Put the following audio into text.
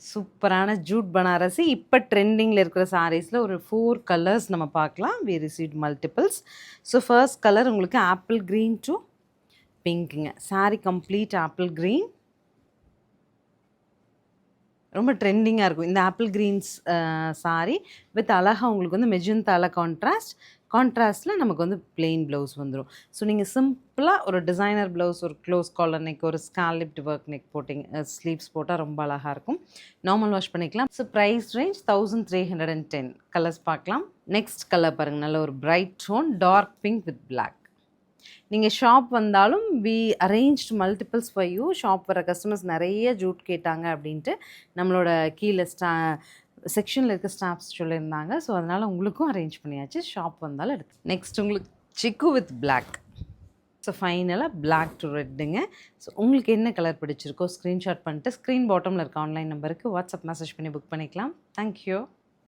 சூப்பரான ஜூட் பனாரசி இப்போ ட்ரெண்டிங்கில் இருக்கிற சாரீஸில் ஒரு 4 கலர்ஸ் நம்ம பார்க்கலாம். We received multiples. So first colour உங்களுக்கு ஆப்பிள் க்ரீன் டு பிங்க்குங்க. Sari complete apple green. ரொம்ப ட்ரெண்டிங்காக இருக்கும் இந்த ஆப்பிள் க்ரீன்ஸ் சாரீ வித் அழகாக உங்களுக்கு வந்து மெஜந்தால கான்ட்ராஸ்ட்டில் நமக்கு வந்து பிளெயின் ப்ளவுஸ் வந்துடும். ஸோ நீங்கள் சிம்பிளாக ஒரு டிசைனர் ப்ளவுஸ், ஒரு க்ளோஸ் காலர் நெக், ஒரு ஸ்காலிப்ட் ஒர்க் நெக் போட்டிங்க, ஸ்லீவ்ஸ் போட்டால் ரொம்ப அழகாக இருக்கும். நார்மல் வாஷ் பண்ணிக்கலாம். So price range 1310. கலர்ஸ் பார்க்கலாம். நெக்ஸ்ட் கலர் பாருங்கள், நல்ல ஒரு bright tone dark pink with black. நீங்கள் ஷாப் வந்தாலும் we arranged multiples for you. Shop வர கஸ்டமர்ஸ் நிறைய ஜூட் கேட்டாங்க அப்படின்ட்டு நம்மளோட கீழே செக்ஷனில் இருக்க ஸ்டாஃப்ஸ் சொல்லியிருந்தாங்க. ஸோ அதனால் உங்களுக்கும் அரேஞ்ச் பண்ணியாச்சு. ஷாப் வந்தாலும் எடுத்து. நெக்ஸ்ட் உங்களுக்கு சிக்கு வித் பிளாக். ஸோ ஃபைனலாக பிளாக் டு ரெட்டுங்க. ஸோ உங்களுக்கு என்ன கலர் பிடிச்சிருக்கோ ஸ்க்ரீன்ஷாட் பண்ணிட்டு ஸ்க்ரீன் பாட்டமில் இருக்க ஆன்லைன் நம்பருக்கு வாட்ஸ்அப் மெசேஜ் பண்ணி புக் பண்ணிக்கலாம். தேங்க்யூ.